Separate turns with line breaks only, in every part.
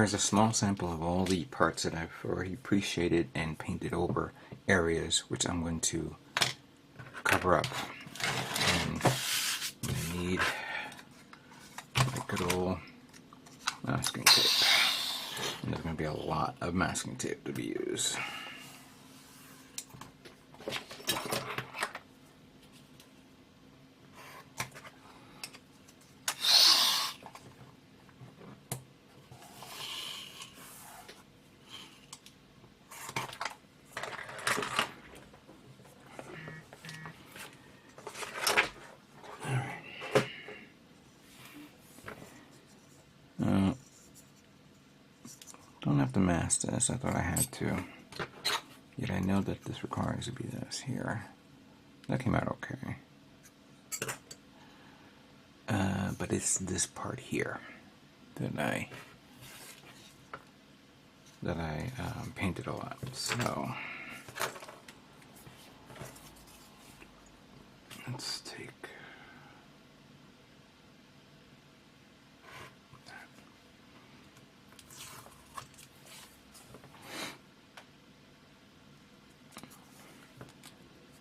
Here's a small sample of all the parts that I've already pre-shaded and painted over areas which I'm going to cover up. And I need my good old masking tape. And there's going to be a lot of masking tape to be used. Don't have to mask this. I thought I had to. Yet I know that this requires to be this here. That came out okay. But it's this part here that I painted a lot. So let's take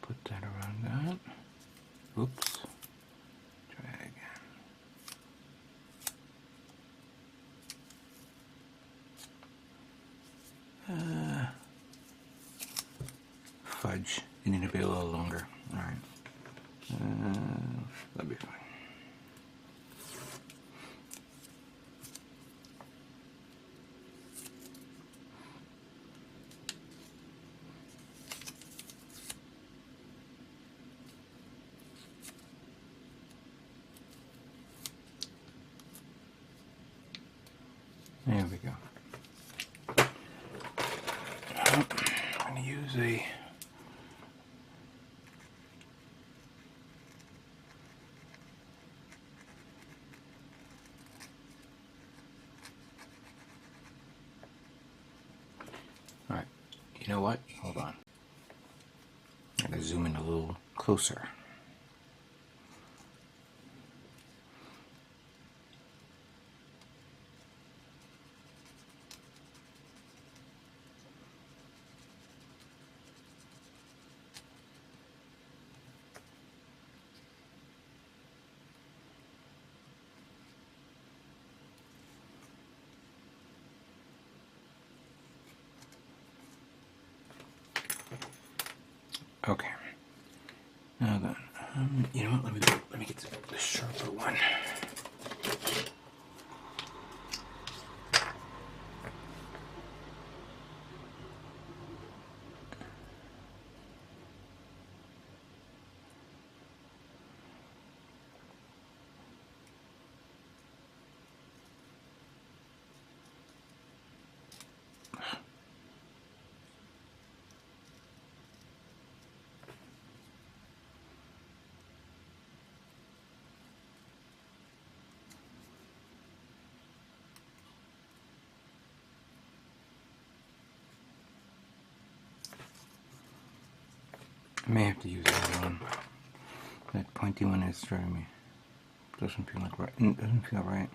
put that around that. Oops. Try it again. Fudge. You need to be a little longer. Alright. That'll be fine. There we go. Now, I'm going to use a Alright, you know what? Hold on. I gotta zoom in a little closer. Okay. Now then, you know what? Let me get the sharper one. I may have to use that one. That pointy one is driving me. Doesn't feel like right. Doesn't feel right.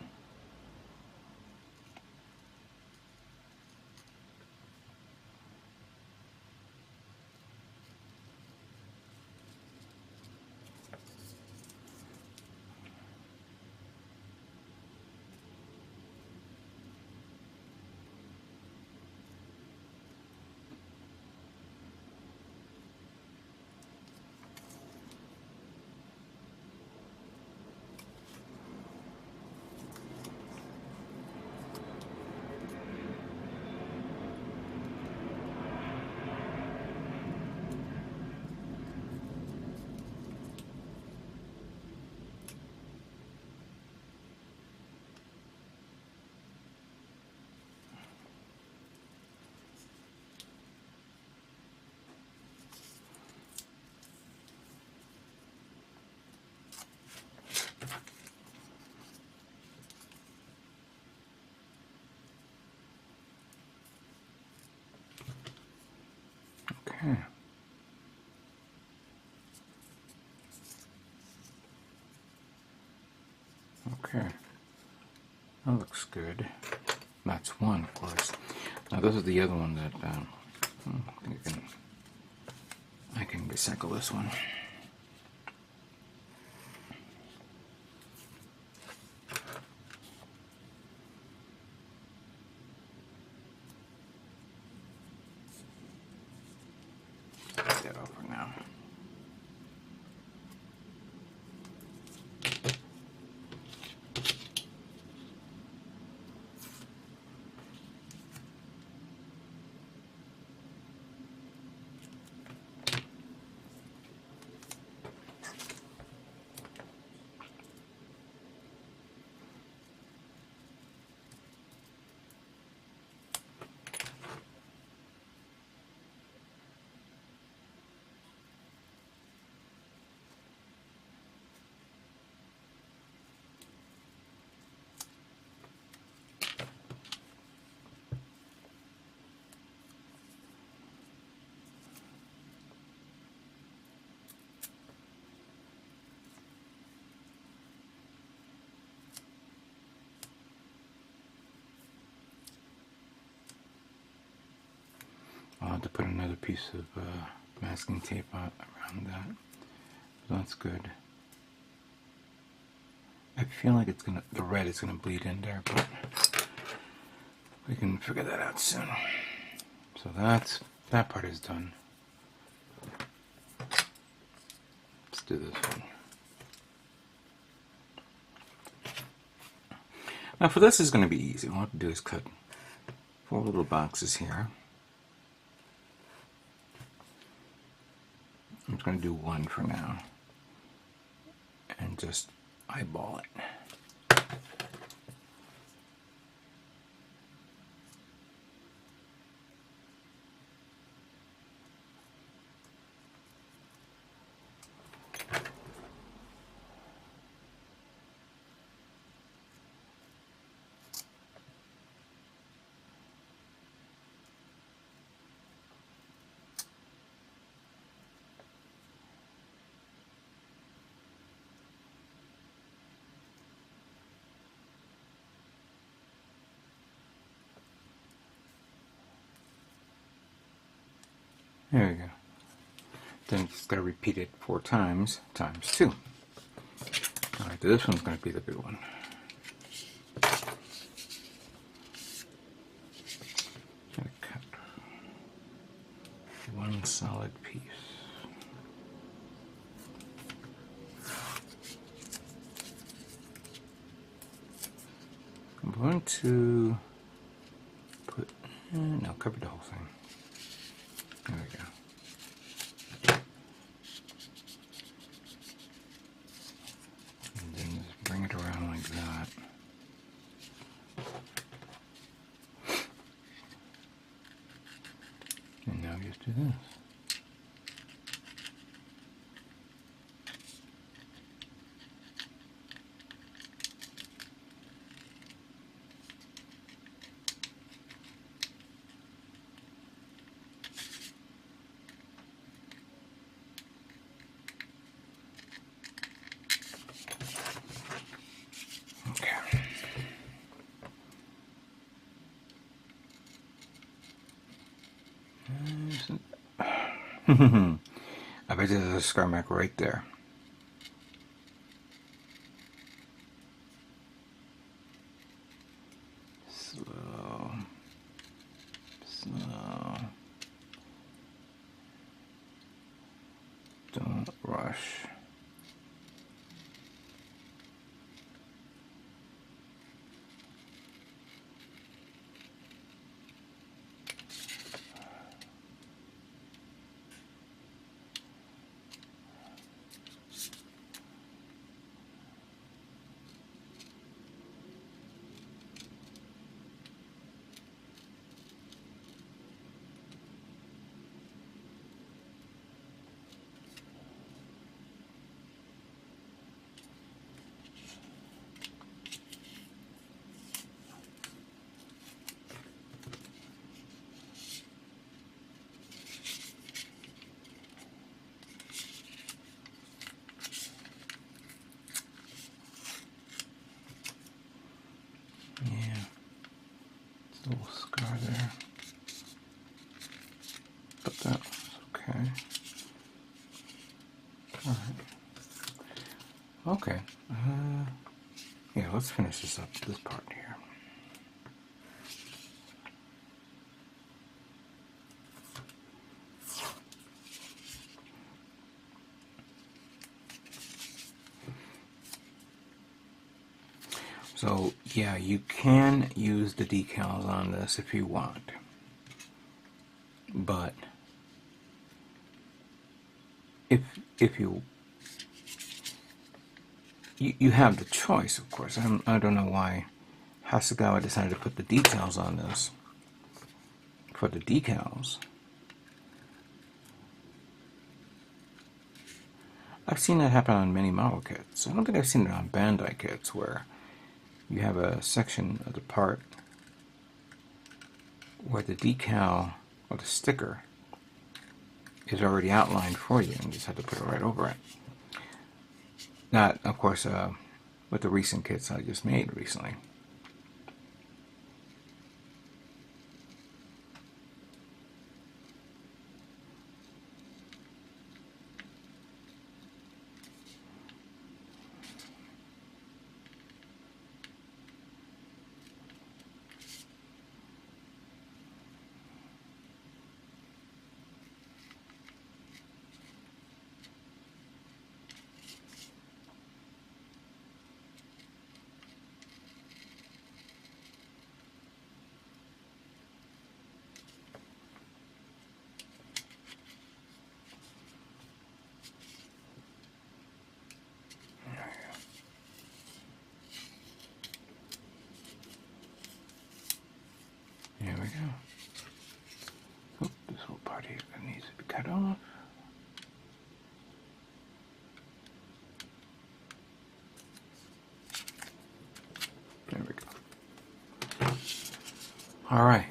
Okay. Okay. That looks good. That's one, of course. Now this is the other one that I can recycle this one. Take that over now. I'll have to put another piece of masking tape around that. That's good. I feel like the red is gonna bleed in there, but we can figure that out soon. So that part is done. Let's do this one. Now for this is going to be easy. All I have to do is cut 4 little boxes here. I'm just going to do one for now and just eyeball it. There we go. Then just got to repeat it 4 times, times 2. Alright, this one's going to be the big one. Gotta cut 1 solid piece. I'm going to put, no, cover the whole thing. There we go. And then just bring it around like that. And now just do this. I bet there's a scar mark right there. Slow. Slow. Don't rush. Little scar there. But that's okay. Alright. Okay. Yeah, let's finish this up, this part here. So, yeah, you can use the decals on this if you want. But if you have the choice, of course. I don't know why Hasagawa decided to put the details on this for the decals. I've seen that happen on many model kits. I don't think I've seen it on Bandai kits where you have a section of the part where the decal or the sticker is already outlined for you and you just have to put it right over it. Not, of course, with the recent kits I just made recently. There we go. Oop, this whole part here needs to be cut off. There we go. All right.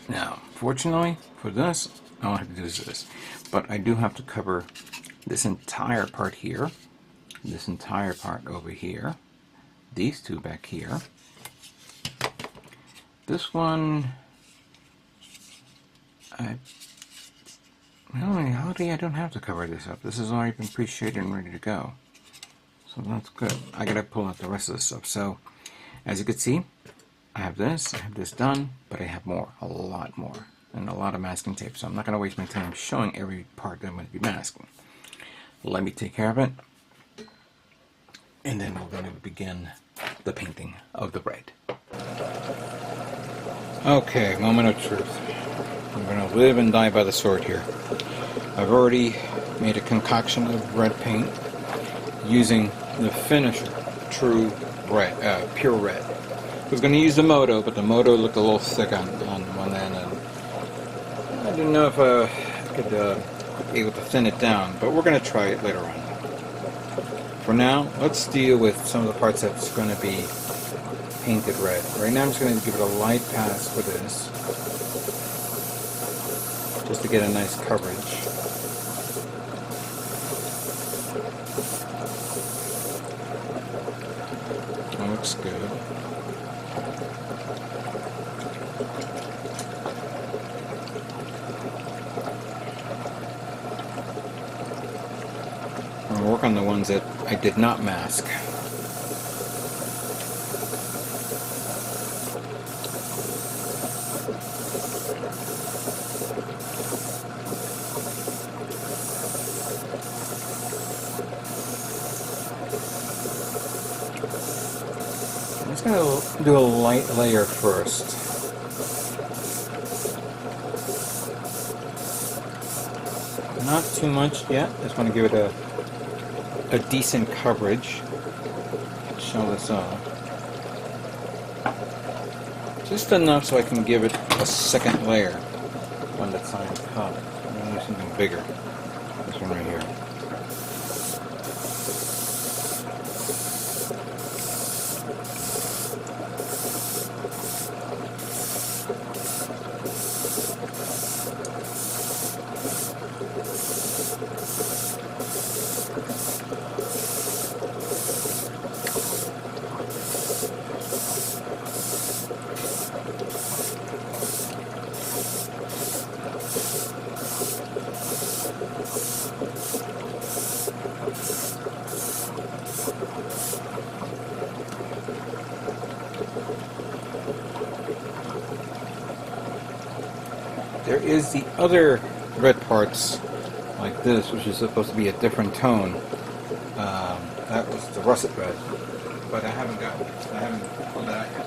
Now, fortunately for this, I don't have to do this, but I do have to cover this entire part here, this entire part over here, these two back here. This one, in reality, I don't have to cover this up. This has already been pre-shaded and ready to go. So that's good. I gotta pull out the rest of this stuff. So, as you can see, I have this done, but I have more, a lot more, and a lot of masking tape. So I'm not gonna waste my time showing every part that I'm gonna be masking. Let me take care of it, and then we're gonna begin the painting of the red. Okay, moment of truth. I'm going to live and die by the sword here. I've already made a concoction of red paint using the finisher, true red, pure red. I was going to use the Moto, but the Moto looked a little thick on one end, and I didn't know if I could be able to thin it down, but we're going to try it later on. For now, let's deal with some of the parts that's going to be painted red. Right now I'm just going to give it a light pass for this, just to get a nice coverage. That looks good. I'll work on the ones that I did not mask. I'm just going to do a light layer first. Not too much yet. Just want to give it a decent coverage. Show this off. Just enough so I can give it a second layer when the time comes. I'm going to do something bigger. This one right here. there is the other red parts, like this, which is supposed to be a different tone. That was the russet red, but I haven't pulled that out yet.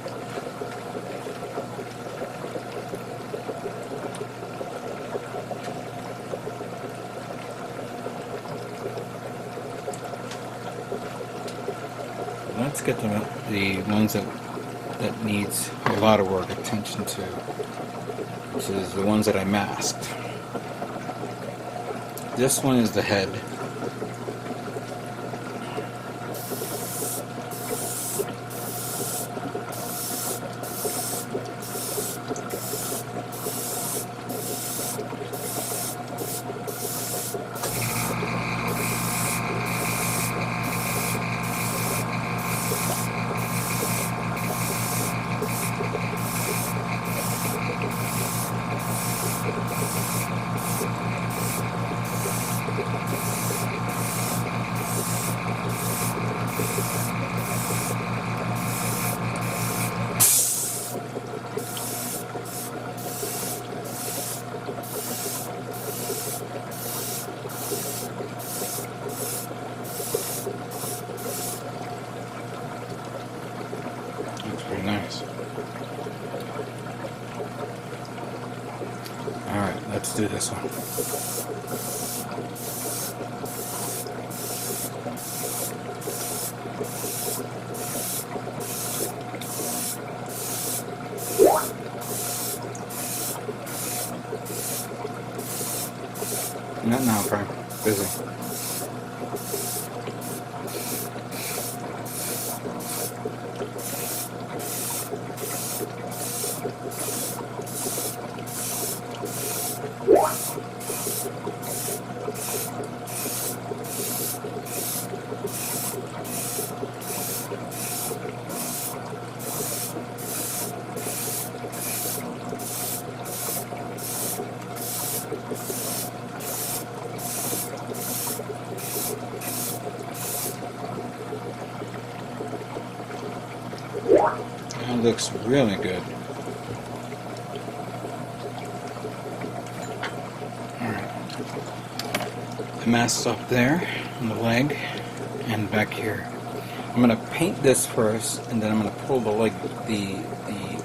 Let's get the ones that needs a lot of work attention to, which is the ones that I masked. This one is the head. Very nice. Alright, let's do this one. Not now, Prime. Busy. That looks really good. Alright. The mask's up there on the leg and back here. I'm going to paint this first, and then I'm going to pull the leg,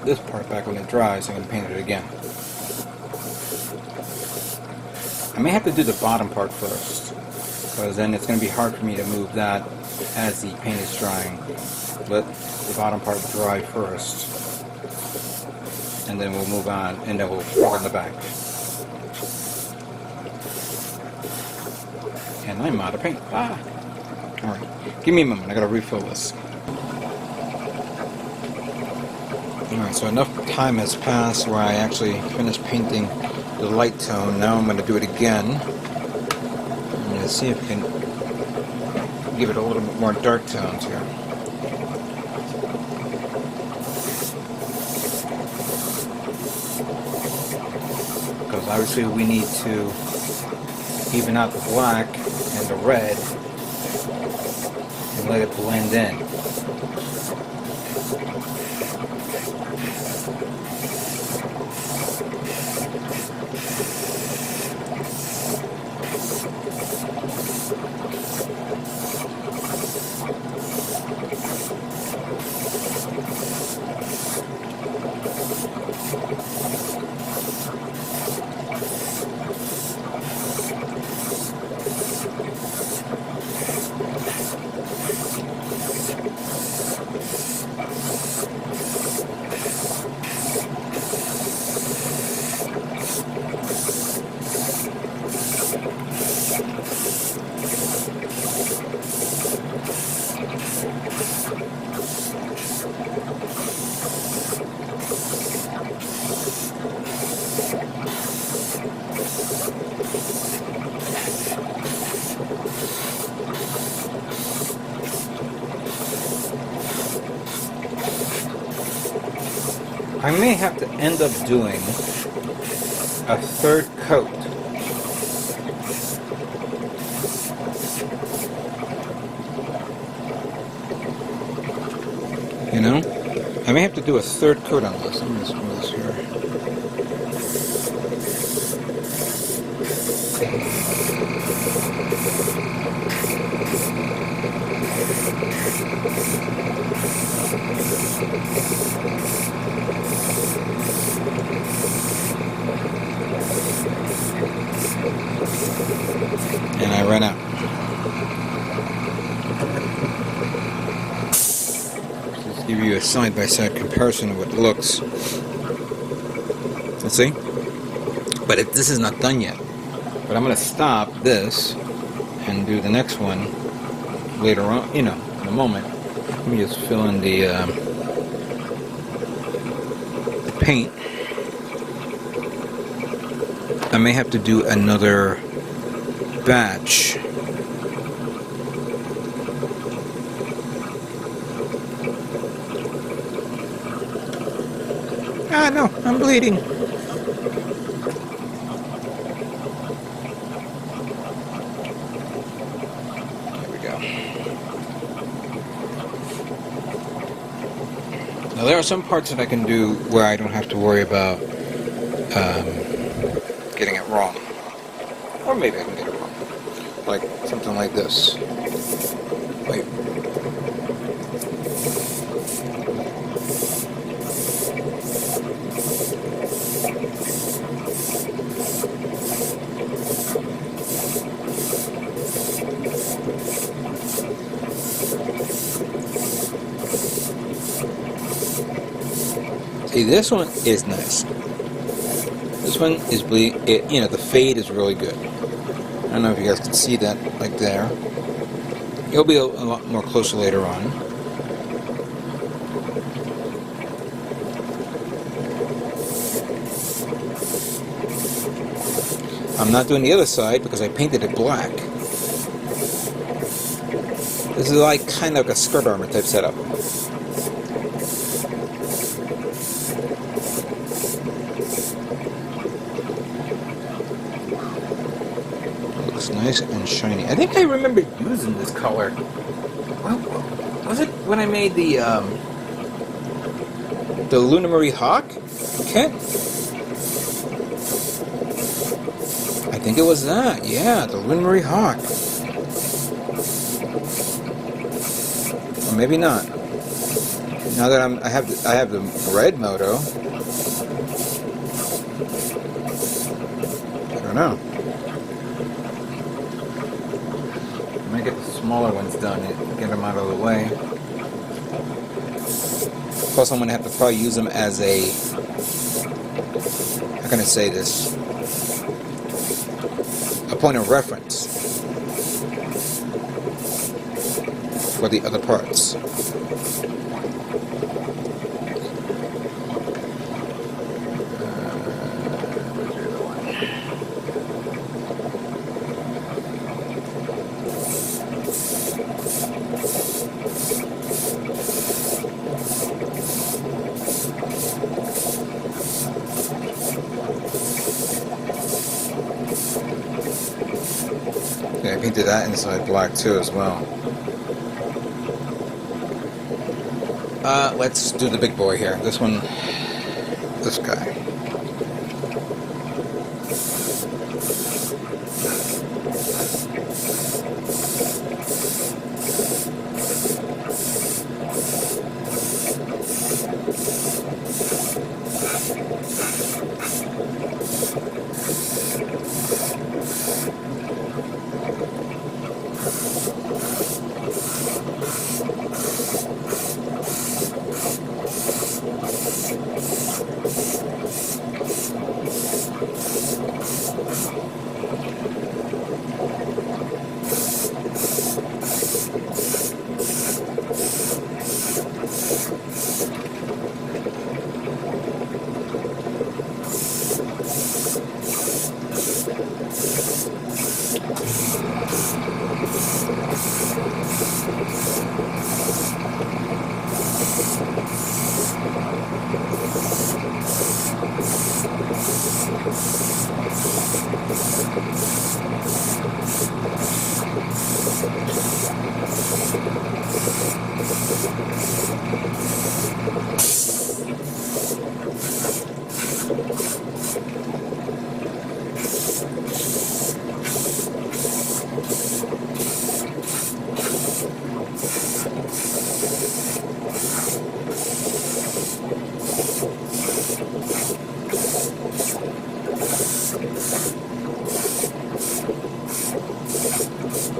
this part back when it dries. I'm going to paint it again. I may have to do the bottom part first, because then it's going to be hard for me to move that as the paint is drying. Let the bottom part dry first, and then we'll move on, and then we'll fill in the back. And I'm out of paint. Ah! Alright, give me a moment, I gotta refill this. Alright, so enough time has passed where I actually finished painting the light tone. Now I'm going to do it again. I'm going to see if I can give it a little bit more dark tones here. Because obviously we need to even out the black and the red and let it blend in. I may have to end up doing a third coat. You know? I may have to do a third coat on this. Let me just move this here. And I ran out. Just give you a side-by-side comparison of what it looks. Let's see. But this is not done yet. But I'm going to stop this and do the next one later on, in a moment. Let me just fill in the paint. I may have to do another batch. Ah, no, I'm bleeding. There we go. Now there are some parts that I can do where I don't have to worry about getting it wrong. Or maybe I can get it wrong. Like something like this. Wait. See, this one is nice. This one is the fade is really good. I don't know if you guys can see that, like there. It'll be a lot more closer later on. I'm not doing the other side because I painted it black. This is like kind of a skirt armor type setup. Nice and shiny. I think I remember using this color. Well, was it when I made the Lunamary Hawk kit? I think it was that. Yeah, the Lunamary Hawk. Or maybe not. Now that I have the red moto. I don't know. Get the smaller ones done and get them out of the way. Plus, I'm going to have to probably use them as a, how can I say this? A point of reference for the other parts. I painted that inside black too as well. Let's do the big boy here. This one, this guy. This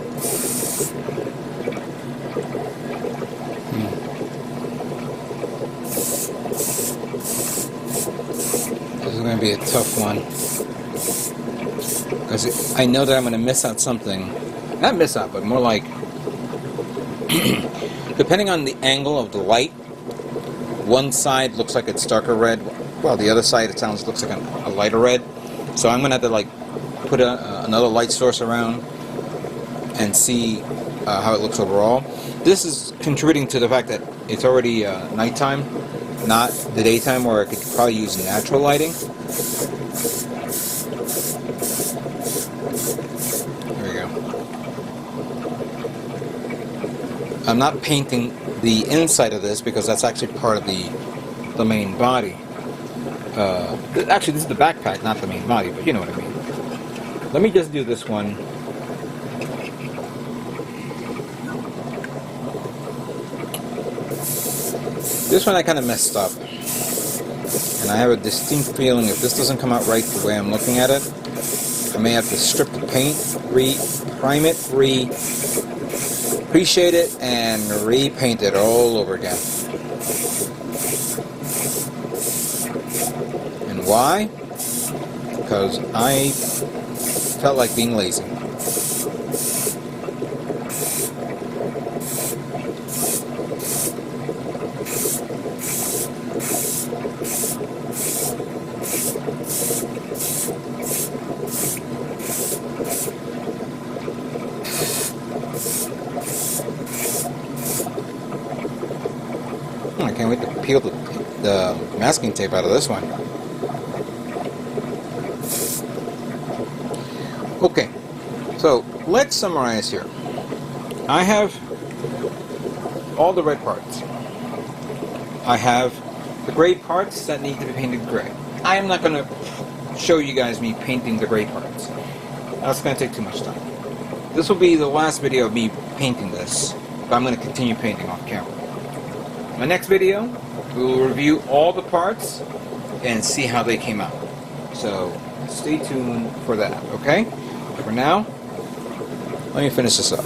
is going to be a tough one. Because I know that I'm going to miss out something. Not miss out, but more like... depending on the angle of the light, one side looks like it's darker red, while the other side it looks like a lighter red. So I'm going to have to like put another light source around and see how it looks overall. This is contributing to the fact that it's already nighttime, not the daytime where I could probably use natural lighting. There we go. I'm not painting the inside of this because that's actually part of the main body. Actually, this is the backpack, not the main body, but you know what I mean. Let me just do this one. This one I kind of messed up. And I have a distinct feeling if this doesn't come out right the way I'm looking at it, I may have to strip the paint, re-prime it, appreciate it, and repaint it all over again. And why? Because I felt like being lazy. I can't wait to peel the masking tape out of this one. Okay, so let's summarize here. I have all the red parts. I have the gray parts that need to be painted gray. I am not going to show you guys me painting the gray parts. That's going to take too much time. This will be the last video of me painting this, but I'm going to continue painting off camera. My next video, we will review all the parts and see how they came out. So stay tuned for that, okay? For now, let me finish this up.